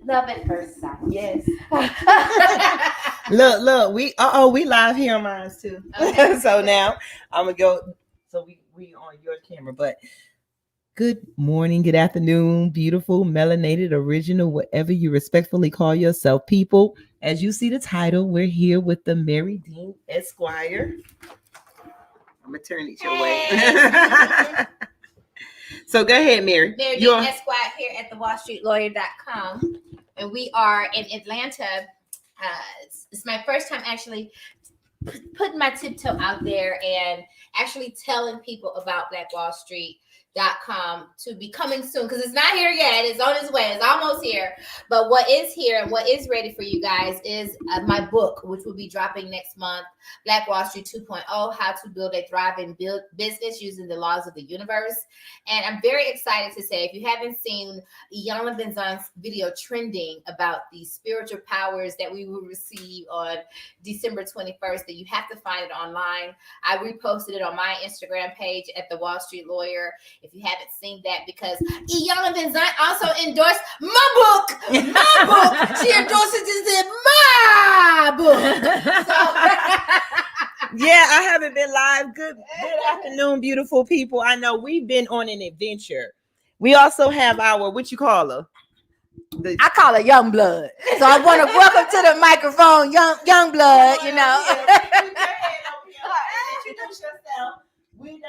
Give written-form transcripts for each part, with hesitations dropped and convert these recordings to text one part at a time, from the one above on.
Love at first sight. Yes. look, we live here on mine too. Okay. So now I'm gonna go. So we on your camera, but good morning, good afternoon, beautiful, melanated, original, whatever you respectfully call yourself, people. As you see the title, we're here with the Mary Dean Esquire. I'm gonna turn it your way. So go ahead, Mary. Mary Dean Esquire here at TheWallStreetLawyer.com, and we are in Atlanta. It's my first time actually putting my tiptoe out there and actually telling people about TheWallStreet.com to be coming soon, because it's not here yet. It's on its way. It's almost here. But what is here and what is ready for you guys is my book, which will be dropping next month, Black Wall Street 2.0, How to Build a Thriving Business Using the Laws of the Universe. And I'm very excited to say, if you haven't seen Iyanla Benzon's video trending about the spiritual powers that we will receive on December 21st, that you have to find it online. I reposted it on my Instagram page at The Wall Street Lawyer. If you haven't seen that, because Iyanla Benzon also endorsed my book. She endorses this in my book. Yeah, I haven't been live. Good afternoon, beautiful people. I know we've been on an adventure. We also have our, what you call her? I call her Young Blood. So I want to welcome to the microphone, Young Blood. You know. Introduce yourself. We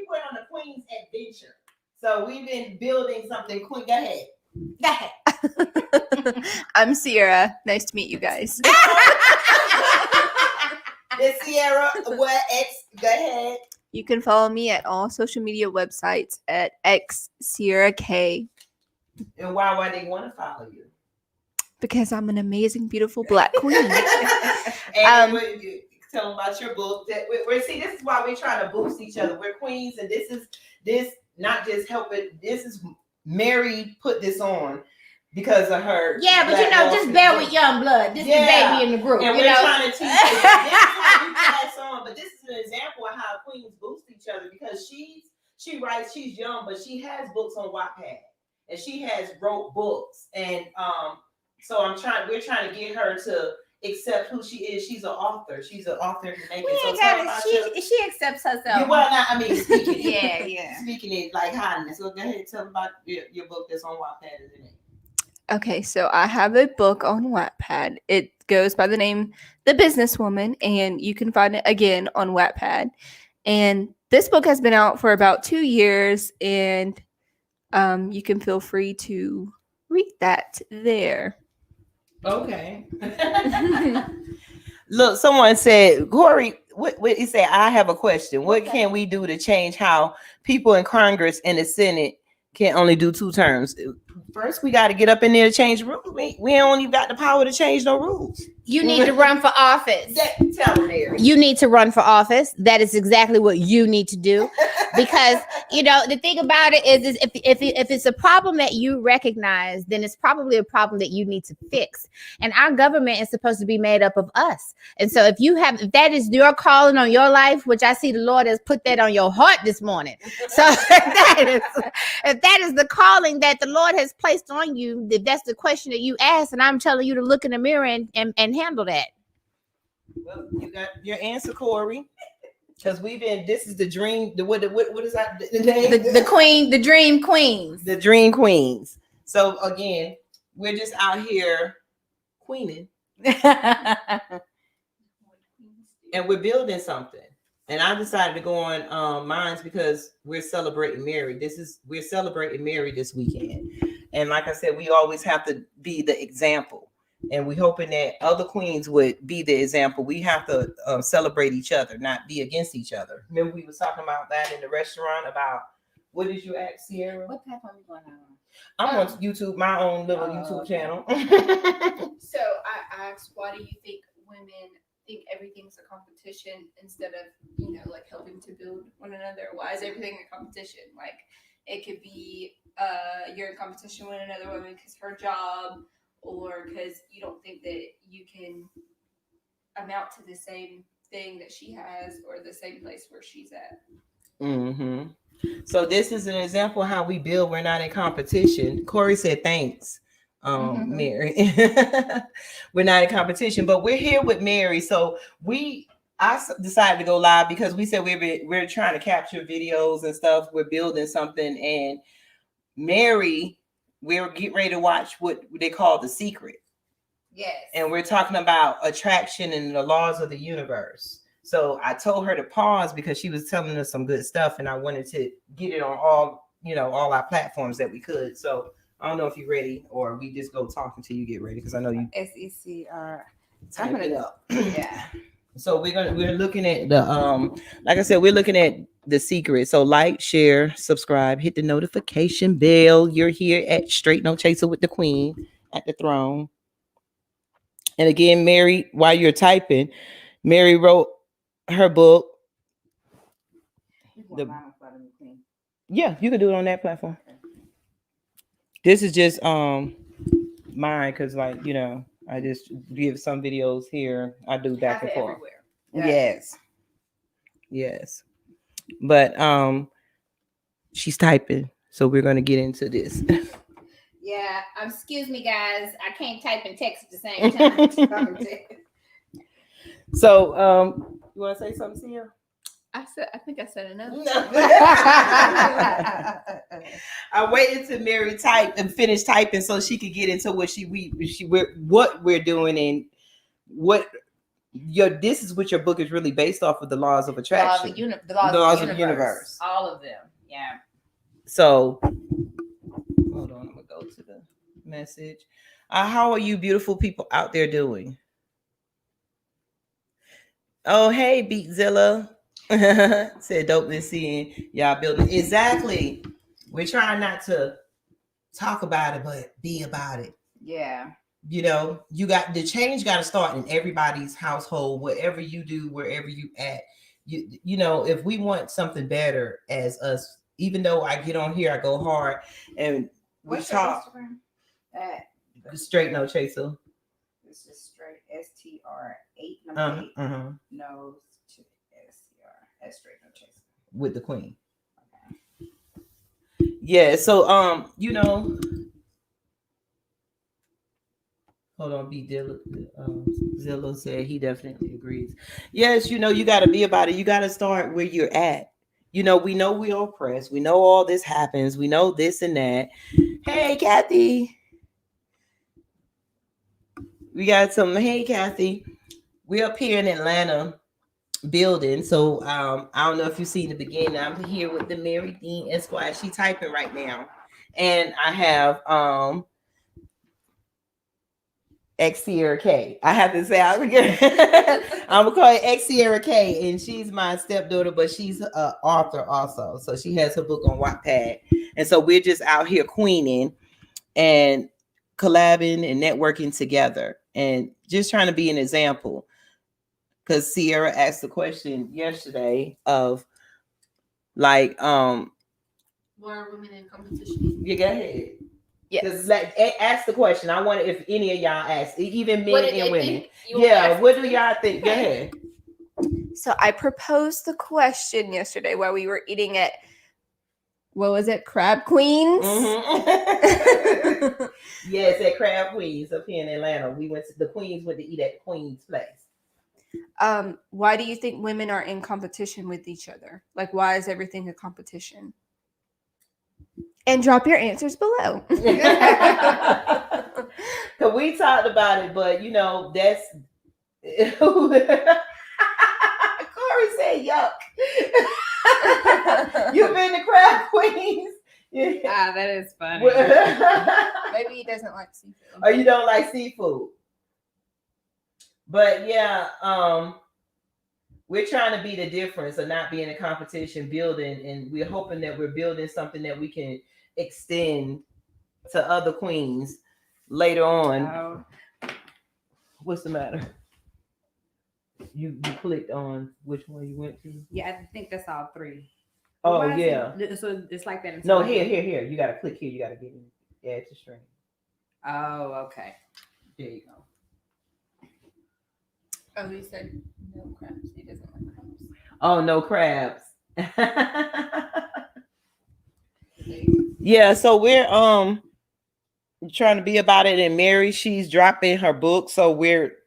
went on a Queen's adventure. So we've been building something. Queen, go ahead. I'm Sierra. Nice to meet you guys. It's Sierra. What? Go ahead. You can follow me at all social media websites at xSierraK. And why they want to follow you? Because I'm an amazing, beautiful Black queen. And tell them about your book. See, this is why we're trying to boost each other. We're queens, and this not just helping. This is Mary put this on because of her. Yeah, but just bear with Young Blood. This is the baby in the group. And we're trying to teach you. This is what we pass on, but this is an example of how queens boost each other, because she writes. She's young, but she has books on Wattpad, and she has wrote books, and so we're trying to get her to accept who she is. She's an author. She's an author who makes it. She accepts herself. Speaking it. yeah. Speaking it like hotness. So go ahead and tell them about your book that's on Wattpad, isn't it? Okay, so I have a book on Wattpad. It goes by the name The Businesswoman, and you can find it again on Wattpad. And this book has been out for about 2 years, and you can feel free to read that there. Okay. Look, someone said, Corey, what he said, I have a question. What can we do to change how people in Congress and the Senate can only do 2 terms? First, we got to get up in there to change rules. We don't even got the power to change no rules. You need to run for office. Tell them, Mary. You need to run for office. That is exactly what you need to do. Because, the thing about it is if it's a problem that you recognize, then it's probably a problem that you need to fix. And our government is supposed to be made up of us. And so if that is your calling on your life, which I see the Lord has put that on your heart this morning. So if that is the calling that the Lord has placed on you, if that's the question that you ask, and I'm telling you to look in the mirror and handle that. Well, you got your answer, Corey. Because this is the dream. What is that? The name? The dream queens. The dream queens. So again, we're just out here queening, and we're building something. And I decided to go on Minds because we're celebrating Mary. We're celebrating Mary this weekend. And like I said, we always have to be the example. And we're hoping that other queens would be the example. We have to celebrate each other, not be against each other. Remember, we was talking about that in the restaurant about, what did you ask, Sierra? What platform are you going on? I'm on YouTube, my own little YouTube channel. So I asked, why do you think women think everything's a competition instead of, like helping to build one another? Why is everything a competition? Like, it could be you're in competition with another woman because her job, or because you don't think that you can amount to the same thing that she has or the same place where she's at. Mm-hmm. So this is an example of how we build. We're not in competition. Corey said, thanks. Mary. We're not in competition, but we're here with Mary. So decided to go live because we said we're trying to capture videos and stuff. We're building something, and Mary, we're getting ready to watch what they call The Secret. Yes. And we're talking about attraction and the laws of the universe. So I told her to pause because she was telling us some good stuff, and I wanted to get it on all our platforms that we could. So I don't know if you're ready, or we just go talk until you get ready, because I know you SECR. type it up. Yeah. So we're looking at the like I said, we're looking at The Secret. So like, share, subscribe, hit the notification bell. You're here at Straight No Chaser with the Queen at the throne. And again, Mary, while you're typing, Mary wrote her book. Yeah, you can do it on that platform. This is just mine, because I just give some videos here. I do back and forth. Yeah. Yes. But she's typing, so we're gonna get into this. Yeah. Excuse me, guys. I can't type and text at the same time. So you want to say something, Sia? I think I said enough. I waited till Mary type and finish typing so she could get into what what we're doing, and what this is what your book is really based off of, the laws of attraction, the laws of the universe. All of them. Yeah. So hold on, I'm gonna go to the message. How are you beautiful people out there doing? Oh, hey, Beatzilla. Said dopeness seeing y'all building. Exactly. We're trying not to talk about it, but be about it. Yeah. You got the change got to start in everybody's household, whatever you do, wherever you at. If we want something better as us, even though I get on here, I go hard and we talk. Straight No Chaser. This is straight STR8 number 8. No to STR. That's straight No Chaser. With the Queen. Okay. Yeah, so hold on, Zillow said he definitely agrees. Yes, you got to be about it. You got to start where you're at. We know we're oppressed. We know all this happens. We know this and that. Hey, Kathy. We got some. Hey, Kathy. We're up here in Atlanta building. So I don't know if you see in the beginning. I'm here with the Mary Dean Esquire. She typing right now. And I have X Sierra K. I have to say, I'm gonna call it X Sierra K, and she's my stepdaughter, but she's an author also. So she has her book on Wattpad, and so we're just out here queening and collabing and networking together, and just trying to be an example. Because Sierra asked the question yesterday of why are women in competition? You go ahead. Yes. Ask the question. I wonder if any of y'all ask, even men and women. Yeah. What do y'all think? Go ahead. So I proposed the question yesterday while we were eating at, what was it? Crab Queens? Mm-hmm. Yes, at Crab Queens up here in Atlanta. We went to the Queens went to eat at Queen's place. Why do you think women are in competition with each other? Like, why is everything a competition? And drop your answers below. Because we talked about it, but that's Corey said yuck. You've been to Crab Queens. That is funny. Maybe he doesn't like seafood. Or you don't like seafood. But yeah, we're trying to be the difference of not being a competition, building, and we're hoping that we're building something that we can extend to other queens later on. What's the matter? You clicked on which one you went to? Yeah, I think that's all three. Oh yeah. So it's like that. No, here. You gotta click here. You gotta get in. Add to stream. Oh, okay. There you go. Oh, he said no crabs. He doesn't like crabs. Oh, no crabs. Yeah, so we're trying to be about it. And Mary, she's dropping her book, so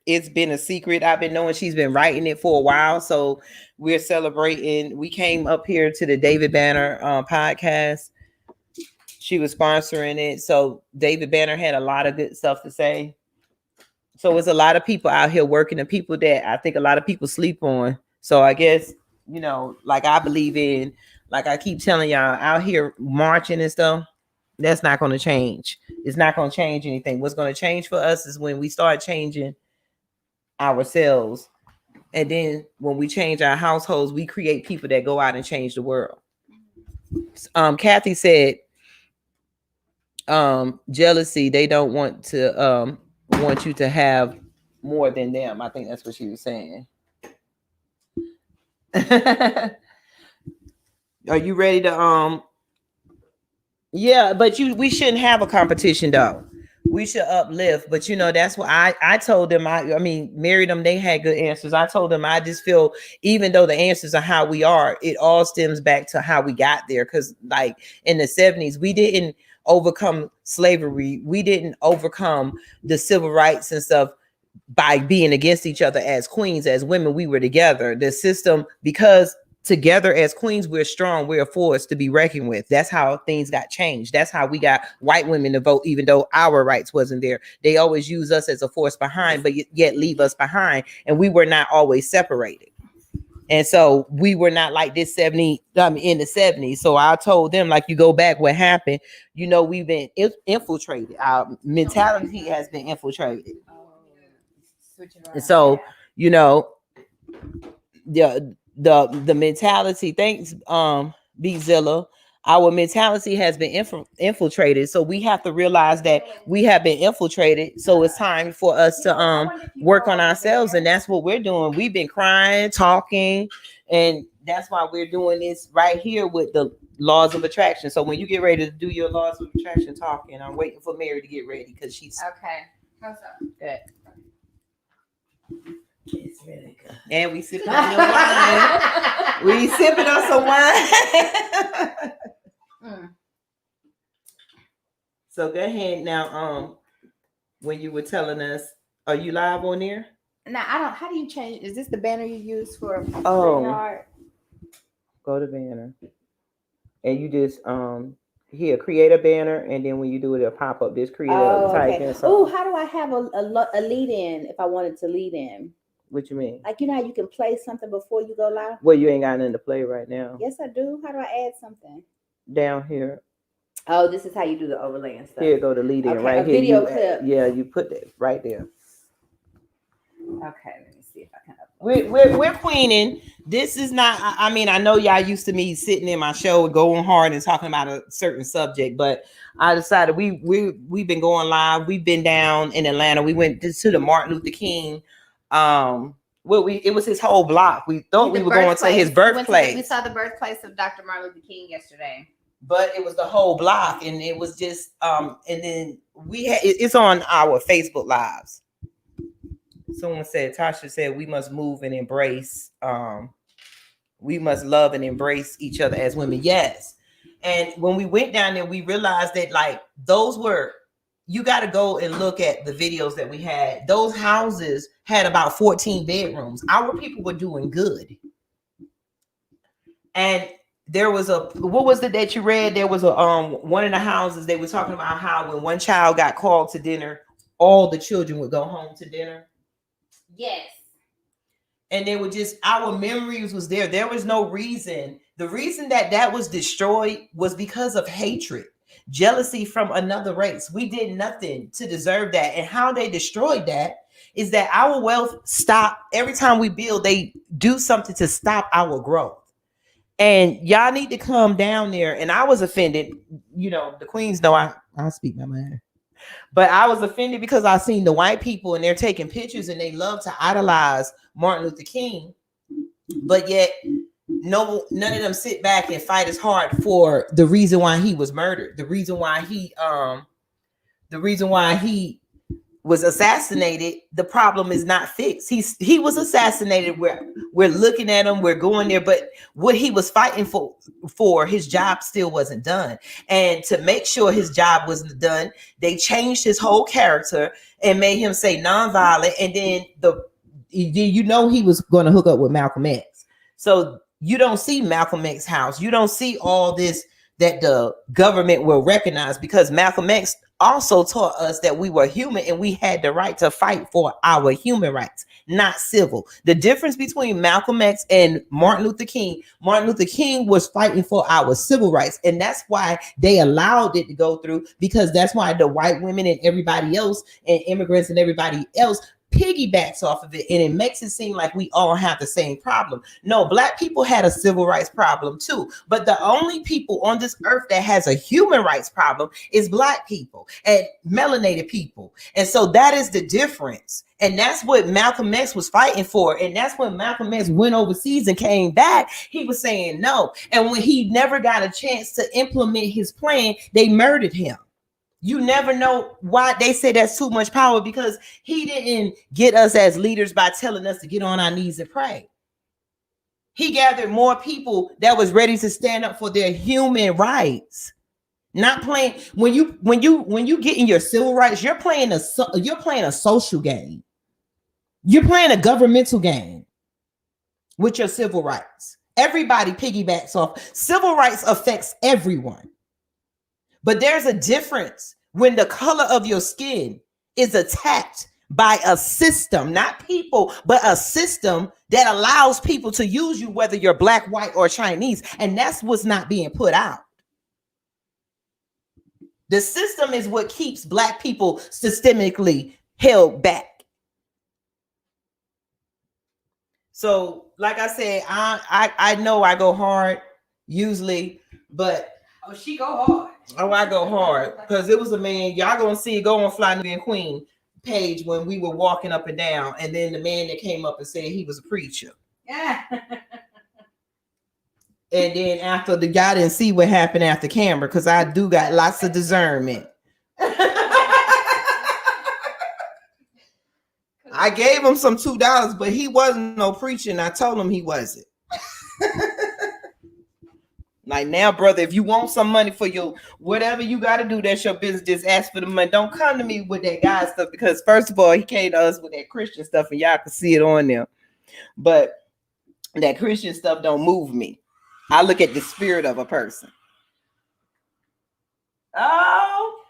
it's been a secret. I've been knowing she's been writing it for a while, so we're celebrating. We came up here to the David Banner podcast. She was sponsoring it, so David Banner had a lot of good stuff to say. So it's a lot of people out here working, and people that I think a lot of people sleep on. So I guess, like I believe in, like I keep telling y'all, out here marching and stuff, that's not going to change. It's not going to change anything. What's going to change for us is when we start changing ourselves. And then when we change our households, we create people that go out and change the world. Kathy said, jealousy, they don't want you to have more than them. I think that's what she was saying. Are you ready to yeah, but we shouldn't have a competition though. We should uplift, but that's what I told them. I mean, married them, they had good answers. I told them I just feel, even though the answers are how we are, it all stems back to how we got there. Because like in the 70s, we didn't overcome slavery. We didn't overcome the civil rights and stuff by being against each other as queens. As women, we were together. The system, because together as queens, we're strong, we're a force to be reckoned with. That's how things got changed. That's how we got white women to vote, even though our rights wasn't there. They always use us as a force behind, but yet leave us behind. And we were not always separated. And so we were not like this in the 70s. So I told them, like, you go back, what happened? We've been infiltrated. Our mentality has been infiltrated. And so, the mentality, thanks, Zilla, our mentality has been infiltrated. So we have to realize that we have been infiltrated. So it's time for us to work on ourselves. And that's what we're doing. We've been crying, talking, and that's why we're doing this right here with the laws of attraction. So when you get ready to do your laws of attraction talking, I'm waiting for Mary to get ready because she's okay. How's that? Good. It's really good. And we sipping on your wine. We sipping on some wine. So go ahead now. When you were telling us, are you live on there? Now I don't. How do you change? Is this the banner you use for? Go to banner, and you just here create a banner, and then when you do it, it'll pop up. Just create a type in something. Oh, how do I have a lead in if I wanted to lead in? What you mean? Like, how you can play something before you go live? Well, you ain't got nothing to play right now. Yes, I do. How do I add something? Down here. Oh, this is how you do the overlay and stuff. Here, go to lead in right here. Video clip. You put that right there. Okay, let me see if I can. We're queening. This is not. I mean, I know y'all used to me sitting in my show and going hard and talking about a certain subject, but I decided we've been going live. We've been down in Atlanta. We went to the Martin Luther King. It was his whole block. We thought we were going to his birthplace. We saw the birthplace of Dr. Martin Luther King yesterday. But it was the whole block, and it was just and then it's on our Facebook lives. Someone said, Tasha said, we must move and embrace. We must love and embrace each other as women. Yes. And when we went down there, we realized that like you got to go and look at the videos that we had. Those houses had about 14 bedrooms. Our people were doing good. And there was what was it that you read? There was one of the houses, they were talking about how when one child got called to dinner, all the children would go home to dinner. Yes. And they were just, our memories was there. There was no reason. The reason that was destroyed was because of hatred, jealousy from another race. We did nothing to deserve that. And how they destroyed that is that our wealth stopped. Every time we build, they do something to stop our growth. And y'all need to come down there. And I was offended. The queens know I speak my mind. But I was offended because I seen the white people and they're taking pictures and they love to idolize Martin Luther King. But yet none of them sit back and fight as hard for the reason why he was murdered, the reason why he was assassinated. The problem is not fixed. He was assassinated we're looking at him, we're going there, but what he was fighting for his job still wasn't done. And to make sure his job wasn't done, they changed his whole character and made him say nonviolent. And then he was going to hook up with Malcolm X. So you don't see Malcolm X's house. You don't see all this that the government will recognize, because Malcolm X also taught us that we were human and we had the right to fight for our human rights, not civil. The difference between Malcolm X and Martin Luther King was fighting for our civil rights. And that's why they allowed it to go through, because that's why the white women and everybody else and immigrants and everybody else piggybacks off of it, and it makes it seem like we all have the same problem. No, Black people had a civil rights problem too, but the only people on this earth that has a human rights problem is Black people and melanated people. And so that is the difference, and that's what Malcolm X was fighting for. And that's when Malcolm X went overseas and came back, he was saying no. And when he never got a chance to implement his plan, they murdered him. You never know why they say that's too much power, because he didn't get us as leaders by telling us to get on our knees and pray. He gathered more people that was ready to stand up for their human rights. Not playing when you get in your civil rights, you're playing a social game. You're playing a governmental game with your civil rights. Everybody piggybacks off. Civil rights affects everyone. But there's a difference when the color of your skin is attacked by a system, not people, but a system that allows people to use you, whether you're Black, white, or Chinese. And that's what's not being put out. The system is what keeps Black people systemically held back. So, like I said, I know I go hard usually, but she go hard. Oh, I go hard because it was a man. Y'all gonna see it go on Fly Nubian Queen page when we were walking up and down, and then the man that came up and said he was a preacher. Yeah. And then after the guy didn't see what happened after camera, because I do got lots of discernment. I gave him some $2, but he wasn't no preacher, and I told him he wasn't. Like, now, brother, if you want some money for your whatever you got to do, that's your business. Just ask for the money. Don't come to me with that guy stuff, because first of all, he came to us with that Christian stuff, and y'all can see it on there. But that Christian stuff don't move me. I look at the spirit of a person. Oh,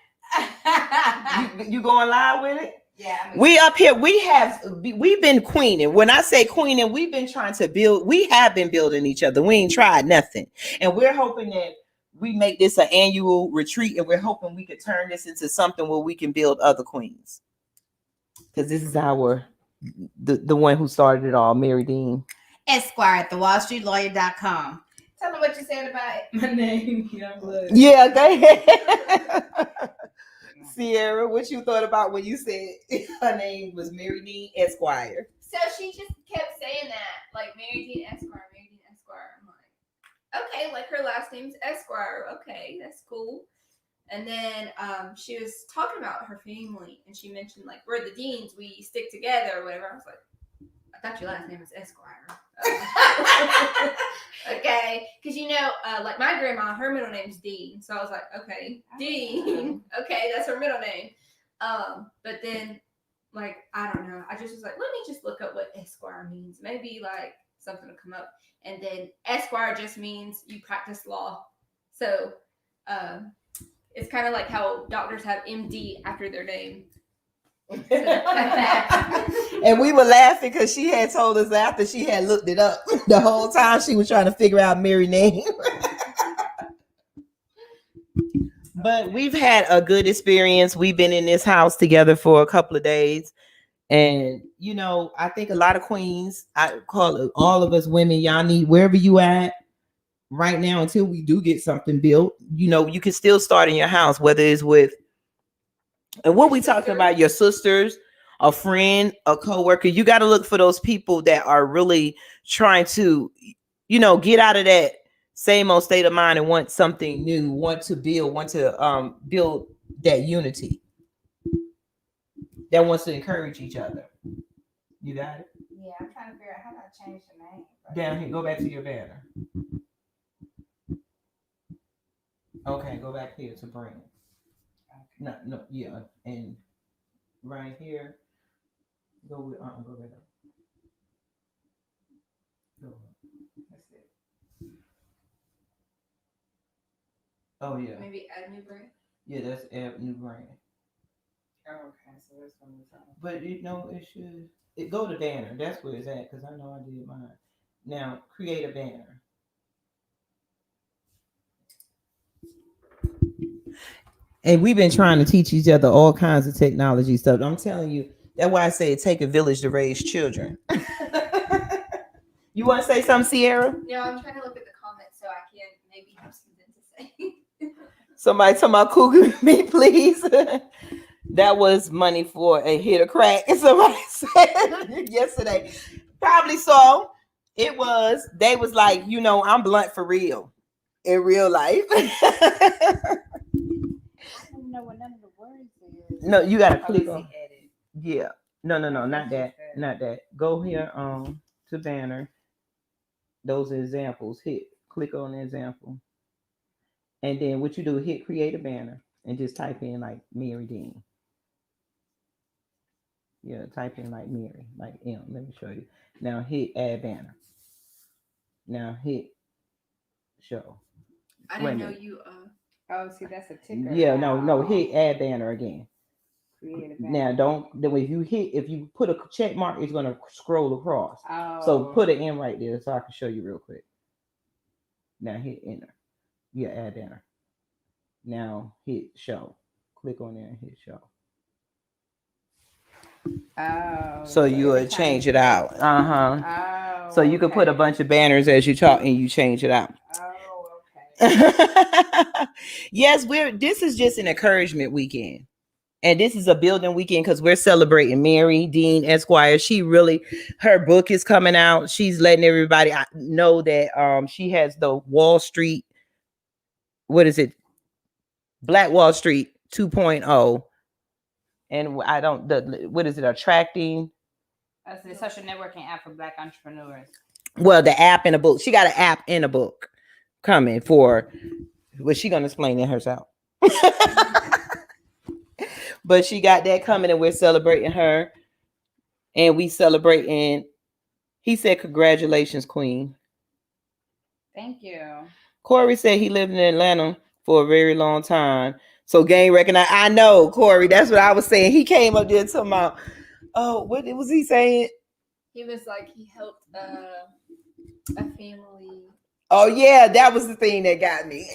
you going live with it? Yeah, we up here. We've been queening. When I say queening, we've been trying to build. We have been building each other. We ain't tried nothing, and we're hoping that we make this an annual retreat, and we're hoping we could turn this into something where we can build other queens. Because this is the one who started it all, Mary Dean Esquire at TheWallStreetLawyer.com. Tell me what you said about my name, Youngblood. Yeah, go ahead. Sierra, what you thought about when you said her name was Mary Dean Esquire? So she just kept saying that, like Mary Dean Esquire, Mary Dean Esquire. I'm like, okay, like her last name's Esquire. Okay, that's cool. And then she was talking about her family, and she mentioned like, we're the Deans, we stick together or whatever. I was like, I thought your last name was Esquire. Okay, because like my grandma, her middle name's Dean, so I was like, okay, Dean, okay, that's her middle name. But then, like, I don't know, I just was like, let me just look up what Esquire means. Maybe like something will come up. And then Esquire just means you practice law. So it's kind of like how doctors have MD after their name. And we were laughing because she had told us after she had looked it up the whole time she was trying to figure out Mary's name. But we've had a good experience. We've been in this house together for a couple of days, and I think a lot of queens, I call it all of us women, y'all need wherever you at right now until we do get something built. You can still start in your house, whether it's with. And what we talking about, your sisters, a friend, a coworker, you got to look for those people that are really trying to, get out of that same old state of mind and want something new, want to build that unity, that wants to encourage each other. You got it? Yeah, I'm trying trying to figure out how do I change the name. Down here, go back to your banner. Okay, go back here to brand. Okay. No, yeah, and right here, go with go right up. Go up. That's it. Oh yeah. Maybe add new brand. Yeah, that's add new brand. Oh, okay, so this one is on. But it should go to banner. That's where it's at because I know I did mine. Now create a banner. And we've been trying to teach each other all kinds of technology stuff. I'm telling you, that's why I say it take a village to raise children. You want to say something, Sierra? No, I'm trying to look at the comments so I can maybe have something to say. Somebody talking about cougar me, please. That was money for a hit or crack. Somebody said yesterday. Probably so. It was. They was like, I'm blunt for real in real life. I don't know what none of the words is. No, you gotta click on. Edit. Yeah. No, not that. Not that. Go here to banner. Those are examples. Click on the example. And then what you do, hit create a banner and just type in like Mary Dean. Yeah, type in like Mary, like M. Let me show you. Now hit add banner. Now hit show. I didn't know you. Oh, see, that's a ticker. Yeah, no, hit add banner again. Create a banner. Now if you put a check mark, it's gonna scroll across. Oh. So put it in right there so I can show you real quick. Now hit enter. Yeah, add banner. Now hit show. Click on there and hit show. Oh. So you would change it out. Oh. So you could put a bunch of banners as you talk and you change it out. Oh, okay. Yes, this is just an encouragement weekend. And this is a building weekend because we're celebrating Mary Dean Esquire. Her book is coming out. She's letting everybody know that she has the Wall Street, what is it? Black Wall Street 2.0. And what is it? Attracting? That's the social networking app for Black entrepreneurs. Well, the app in a book. She got an app in a book coming for, well, she going to explain it herself. But she got that coming and we're celebrating her. And we celebrating, he said, congratulations, Queen. Thank you. Corey said he lived in Atlanta for a very long time. So gang recognize. I know, Corey. That's what I was saying. He came up there talking about, what was he saying? He was like, he helped a family. Oh, yeah, that was the thing that got me.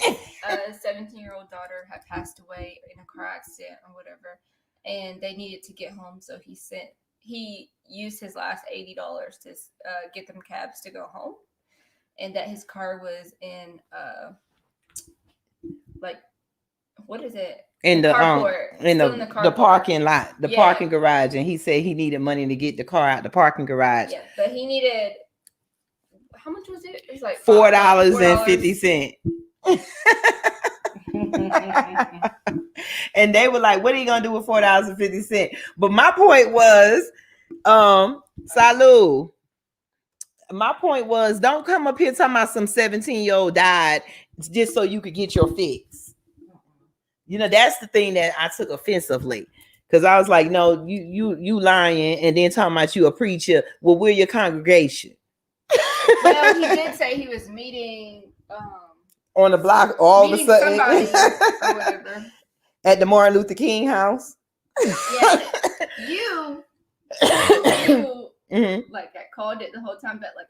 A 17-year-old daughter had passed away in a car accident or whatever, and they needed to get home. So he used his last $80 to get them cabs to go home, and that his car was in what is it? In the parking lot, the Yeah. parking garage, and he said he needed money to get the car out the parking garage. Yeah, but he needed. How much was it? It was like $4.50. And they were like, "What are you gonna do with $4.50?" But my point was, Salud. My point was, don't come up here talking about some 17-year-old died just so you could get your fix. That's the thing that I took offensively, because I was like, no, you lying, and then talking about you a preacher. Well, we're your congregation. Well, he did say he was meeting on the block all of a sudden somebody or whatever at the Martin Luther King house. Yeah, you Mm-hmm. like I called it the whole time, but like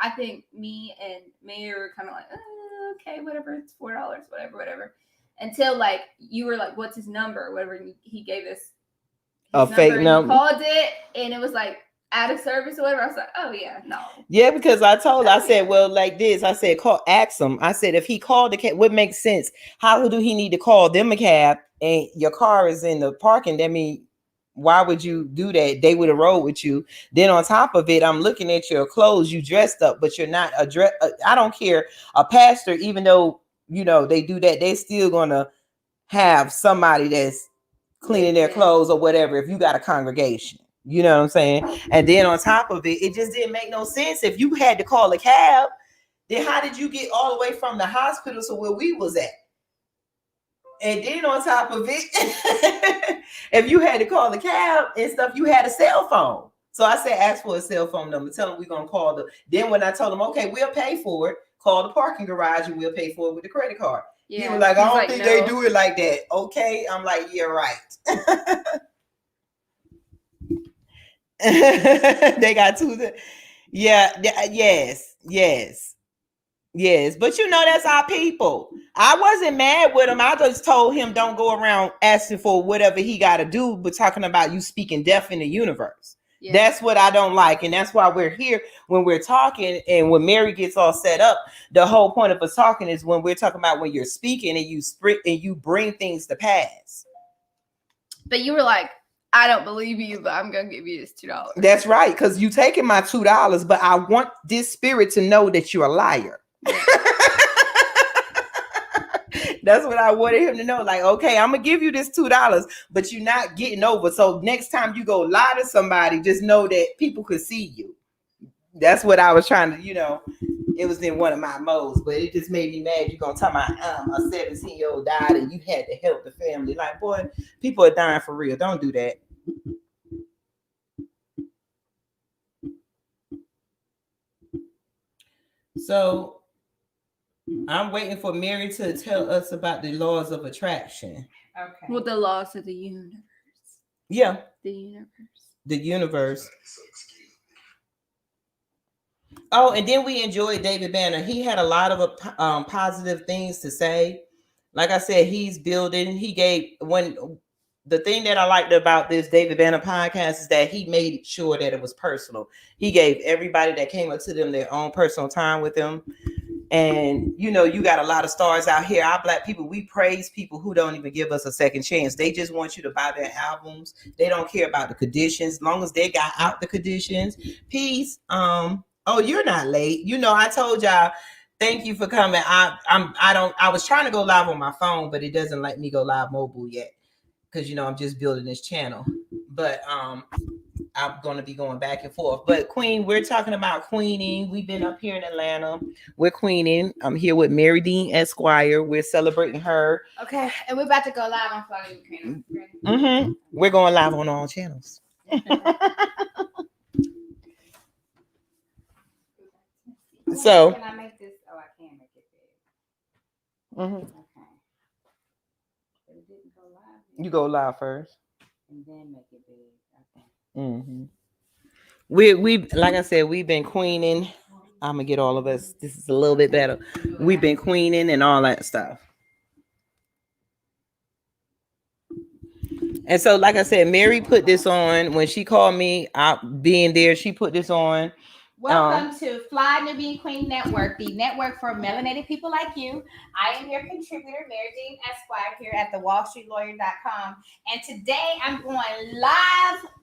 I think me and Mayor were kind of like, okay, whatever, it's $4, whatever. Until like you were like, what's his number? Or whatever, and he gave us a fake number. Called it, and it was like out of service or whatever. I was like, oh yeah, no. Yeah, because I said, well, like this. I said, ask him. I said, if he called the cab, what makes sense? How do he need to call them a cab and your car is in the parking? That means, why would you do that? They would have rode with you. Then on top of it, I'm looking at your clothes. You dressed up, but you're not I don't care. A pastor, even though they do that, they still gonna have somebody that's cleaning their clothes or whatever. If you got a congregation, You know what I'm saying? And then on top of it, it just didn't make no sense. If you had to call a cab, then how did you get all the way from the hospital to where we was at? And then on top of it, if you had to call the cab and stuff, you had a cell phone. So I said, ask for a cell phone number. Tell them we're going to call the. Then when I told them, okay, we'll pay for it, call the parking garage and we'll pay for it with the credit card. Yeah. He was like, I don't think they do it like that. Okay. I'm like, yeah, right. They got two. Yeah. Yes. But you know, that's our people. I wasn't mad with him. I just told him don't go around asking for whatever he got to do, but talking about you speaking deaf in the universe. Yeah. That's what I don't like. And that's why we're here when we're talking. And when Mary gets all set up, the whole point of us talking is when we're talking about when you're speaking and you bring things to pass. But you were like, I don't believe you, but I'm going to give you this $2. That's right. Because you taking my $2, but I want this spirit to know that you're a liar. That's what I wanted him to know. Like, okay, I'm gonna give you this $2, but you're not getting over. So next time you go lie to somebody, just know that people could see you. That's what I was trying to, it was in one of my modes, but it just made me mad. You're gonna talk about a 17-year-old died and you had to help the family. Like, boy, people are dying for real. Don't do that. So I'm waiting for Mary to tell us about the laws of attraction. Okay. Well, the laws of the universe. Yeah. The universe. The universe. Oh, and then we enjoyed David Banner. He had a lot of positive things to say. Like I said, he's building. He gave the thing that I liked about this David Banner podcast is that he made sure that it was personal. He gave everybody that came up to them their own personal time with them. And, you got a lot of stars out here. Our Black people, we praise people who don't even give us a second chance. They just want you to buy their albums. They don't care about the conditions. As long as they got out the conditions. Peace. Oh, you're not late. I told y'all, thank you for coming. I was trying to go live on my phone, but it doesn't let me go live mobile yet. Because, I'm just building this channel. But I'm going to be going back and forth. But Queen, we're talking about queening. We've been up here in Atlanta. We're queening. I'm here with Mary Dean Esquire. We're celebrating her. Okay. And we're about to go live on Florida Ukraine. Mm-hmm. We're going live on all channels. So. Can I make this? Oh, I can make it big. Mm-hmm. Okay. But it didn't go live yet. You go live first. And then make it big. Okay. Mm-hmm. We like I said, we've been queening. I'm gonna get all of us. This is a little bit better. We've been queening and all that stuff. And so, like I said, Mary put this on when she called me. Being there, she put this on. Welcome to Fly Nubian Queen Network, the network for melanated people like you. I am your contributor, Mary Dean Esquire, here at TheWallStreetLawyer.com. And today I'm going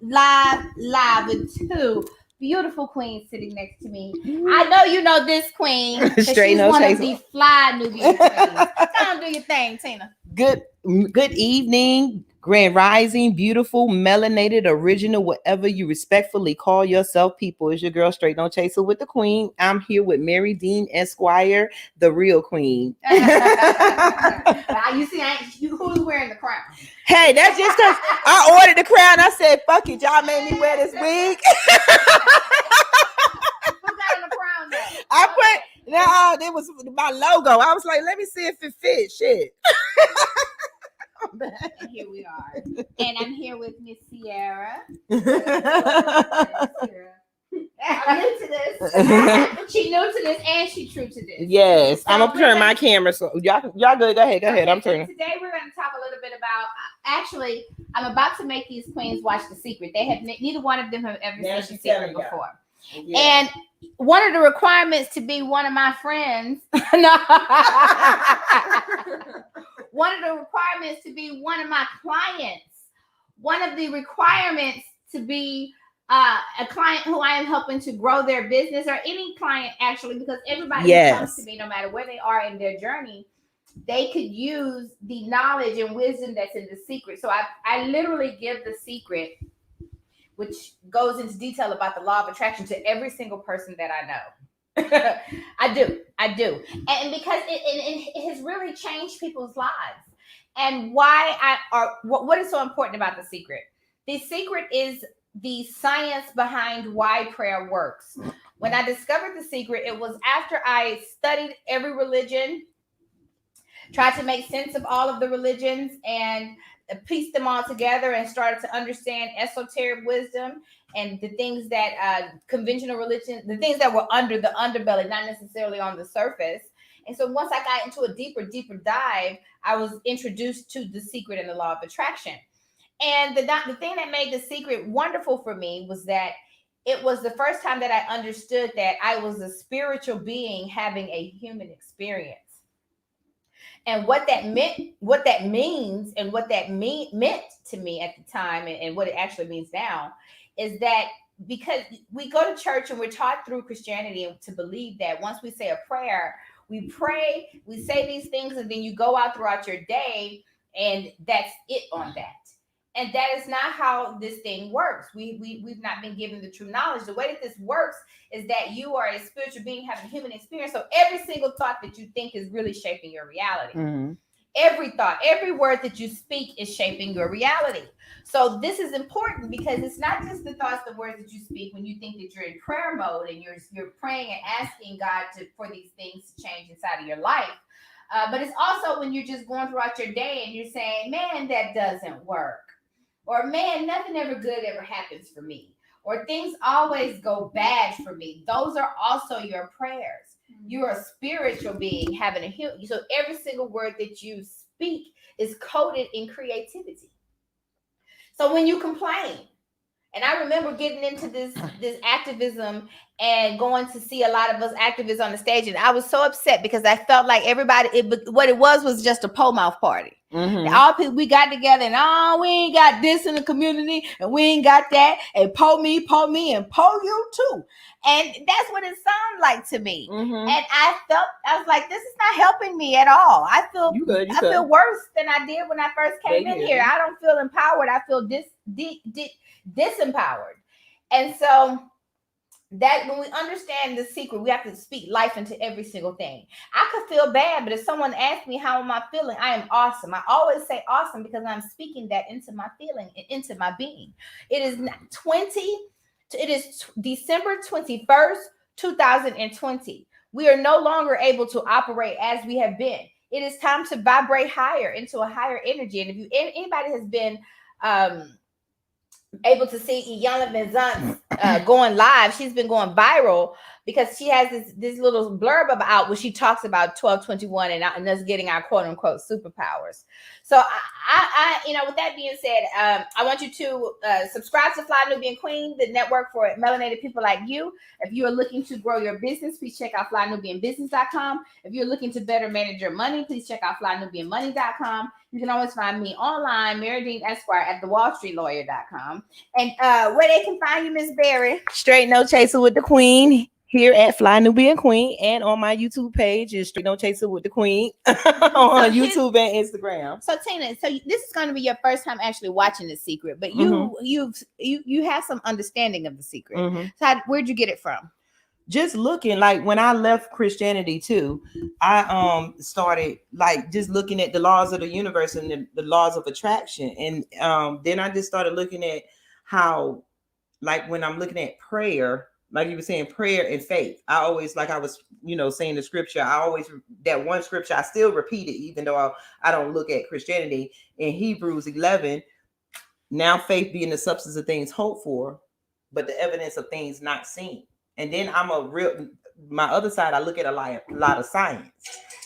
live with two beautiful queens sitting next to me. I know you know this queen. She's one of the Fly Nubian queens. Come on, do your thing, Tina. Good evening, grand rising, beautiful, melanated, original, whatever you respectfully call yourself, people. It's your girl, Straight No Chaser with the Queen. I'm here with Mary Dean Esquire, the real queen. You see, who's wearing the crown? Hey, that's just because I ordered the crown. I said, fuck it, y'all made me wear this wig. Who got on the crown though? It was my logo. I was like, let me see if it fits. Shit. And here we are. And I'm here with Miss Sierra. I'm new to this. She new to this and she true to this. Yes. So I'm gonna turn my camera so y'all good. Go ahead. I'm turning. Today we're gonna talk a little bit about actually I'm about to make these queens watch The Secret. They have neither one of them have ever seen The Secret before. Yeah. And one of the requirements to be one of my friends, one of the requirements to be one of my clients, one of the requirements to be a client who I am helping to grow their business, or any client actually, because everybody who comes to me, no matter where they are in their journey, they could use the knowledge and wisdom that's in The Secret. So I literally give The Secret which goes into detail about the law of attraction to every single person that I know. I do. And because it has really changed people's lives. And what is so important about The Secret? The Secret is the science behind why prayer works. When I discovered The Secret, it was after I studied every religion, tried to make sense of all of the religions, and pieced them all together and started to understand esoteric wisdom and the things that conventional religion, the things that were under the underbelly, not necessarily on the surface. And so once I got into a deeper dive, I was introduced to The Secret and the law of attraction. And the thing that made The Secret wonderful for me was that it was the first time that I understood that I was a spiritual being having a human experience. And what that meant, what that means, and what that meant to me at the time, and what it actually means now, is that because we go to church and we're taught through Christianity to believe that once we say a prayer, we pray, we say these things, and then you go out throughout your day, and that's it on that. And that is not how this thing works. We've not been given the true knowledge. The way that this works is that you are a spiritual being having a human experience. So every single thought that you think is really shaping your reality. Mm-hmm. Every thought, every word that you speak is shaping your reality. So this is important because it's not just the thoughts, the words that you speak when you think that you're in prayer mode and you're praying and asking God for these things to change inside of your life. But it's also when you're just going throughout your day and you're saying, man, that doesn't work. Or, man, nothing ever good ever happens for me. Or things always go bad for me. Those are also your prayers. You're a spiritual being having a human. So every single word that you speak is coded in creativity. So when you complain, and I remember getting into this activism and going to see a lot of us activists on the stage, and I was so upset because I felt like everybody, what it was just a pole mouth party. Mm-hmm. All people, we got together and we ain't got this in the community and we ain't got that, and po me, and po you too. And that's what it sounded like to me. Mm-hmm. And I was like, this is not helping me at all. I feel feel worse than I did when I first came in here. I don't feel empowered. I feel disempowered. And so that when we understand The Secret, we have to speak life into every single thing. I could feel bad, but if someone asks me how am I feeling, I am awesome. I always say awesome because I'm speaking that into my feeling and into my being. It is December 21st, 2020. We are no longer able to operate as we have been. It is time to vibrate higher into a higher energy. And if anybody has been able to see Iyanla Vanzant going live, she's been going viral because she has this little blurb out where she talks about 1221 and us getting our quote unquote superpowers. So I with that being said, I want you to subscribe to Fly Nubian Queen, the network for melanated people like you. If you are looking to grow your business, please check out flynubianbusiness.com. If you're looking to better manage your money, please check out flynubianmoney.com. You can always find me online, Mary Dean Esquire, at TheWallStreetLawyer.com. And where they can find you, Miss Berry? Straight No Chaser with the Queen here at Fly Nubian Queen, and on my YouTube page is Straight No Chaser with the Queen on YouTube and Instagram. So Tina, this is going to be your first time actually watching The Secret, but you have some understanding of The Secret. Mm-hmm. So where'd you get it from? Just looking, like when I left Christianity too, I started like just looking at the laws of the universe and the laws of attraction, and then I just started looking at how, like when I'm looking at prayer, like you were saying, prayer and faith. I always, like I was, saying the scripture. I always, that one scripture, I still repeat it, even though I don't look at Christianity. In Hebrews 11, now faith being the substance of things hoped for, but the evidence of things not seen. And then my other side, I look at a lot of science.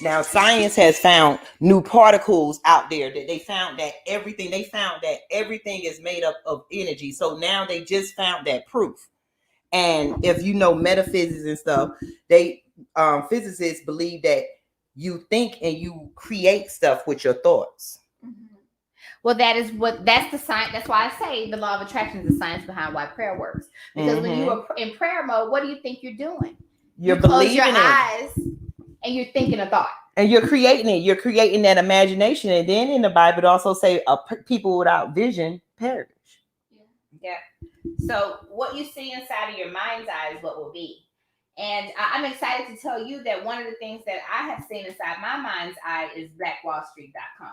Now, science has found new particles out there that they found that everything is made up of energy. So now they just found that proof. And if you know metaphysics and stuff, they physicists believe that you think and you create stuff with your thoughts. Mm-hmm. Well, that's the science. That's why I say the law of attraction is the science behind why prayer works. Because when you are in prayer mode, what do you think you're doing? You close your eyes and you're thinking a thought. And you're creating it. You're creating that imagination. And then in the Bible, it also say people without vision perish. Yeah. So what you see inside of your mind's eye is what will be. And I'm excited to tell you that one of the things that I have seen inside my mind's eye is BlackWallStreet.com.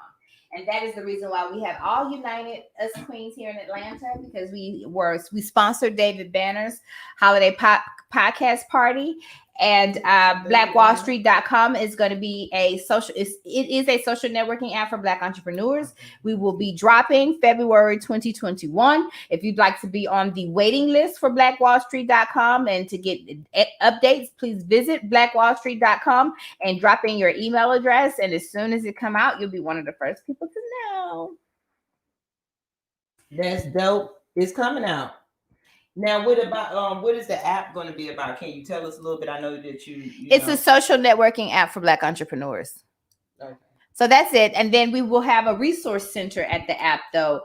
And that is the reason why we have all united us queens here in Atlanta, because we sponsored David Banner's holiday podcast party. And BlackWallStreet.com is going to be it is a social networking app for Black entrepreneurs. We will be dropping February 2021. If you'd like to be on the waiting list for BlackWallStreet.com and to get updates, please visit BlackWallStreet.com and drop in your email address. And as soon as it come out, you'll be one of the first people to know. That's dope. It's coming out. Now, what about what is the app going to be about? Can you tell us a little bit? I know that it's a social networking app for Black entrepreneurs. Okay. So that's it. And then we will have a resource center at the app, though,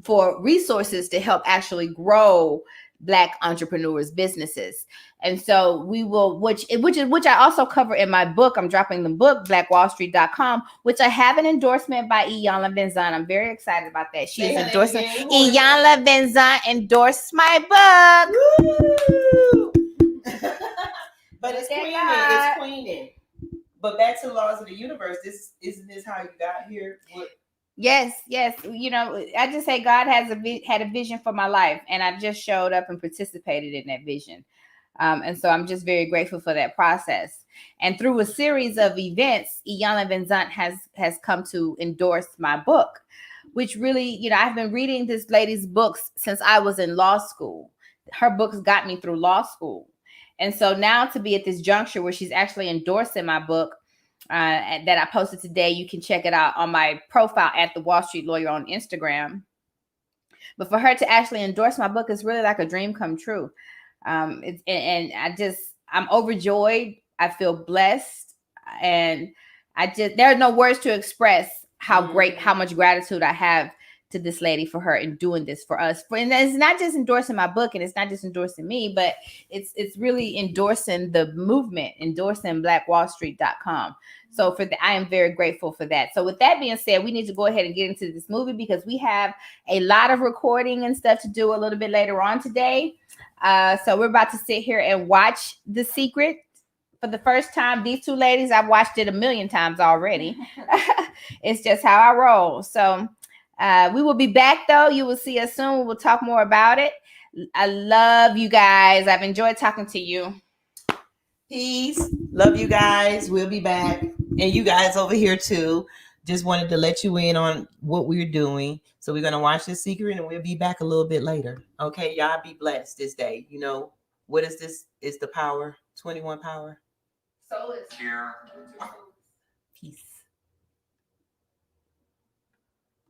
for resources to help actually grow Black entrepreneurs' businesses. And so we will, which I also cover in my book. I'm dropping the book, BlackWallStreet.com, which I have an endorsement by Iyanla Benzon. I'm very excited about that. She is endorsing. Iyanla Benzon endorsed my book. But it's queening. It's queening. But back to the laws of the universe. Isn't this how you got here? What? Yes. You know, I just say God had a vision for my life, and I just showed up and participated in that vision. And so I'm just very grateful for that process. And through a series of events, Iyanla Benzon has come to endorse my book, which really, you know, I've been reading this lady's books since I was in law school. Her books got me through law school. And so now to be at this juncture where she's actually endorsing my book that I posted today, you can check it out on my profile at TheWallStreetLawyer on Instagram. But for her to actually endorse my book is really like a dream come true. I'm overjoyed. I feel blessed, and there are no words to express how much gratitude I have to this lady for her in doing this for us. And it's not just endorsing my book, and it's not just endorsing me, but it's really endorsing the movement, endorsing BlackWallStreet.com. So I am very grateful for that. So with that being said, we need to go ahead and get into this movie because we have a lot of recording and stuff to do a little bit later on today. So we're about to sit here and watch The Secret for the first time. These two ladies, I've watched it 1,000,000 times already. It's just how I roll. So we will be back, though. You will see us soon. We'll talk more about it. I love you guys. I've enjoyed talking to you. Peace. Love you guys. We'll be back. And you guys over here too. Just wanted to let you in on what we're doing. So we're going to watch The Secret and we'll be back a little bit later. Okay, y'all be blessed this day. You know, what is this? It's the power, 21 power. Soulless. Peace.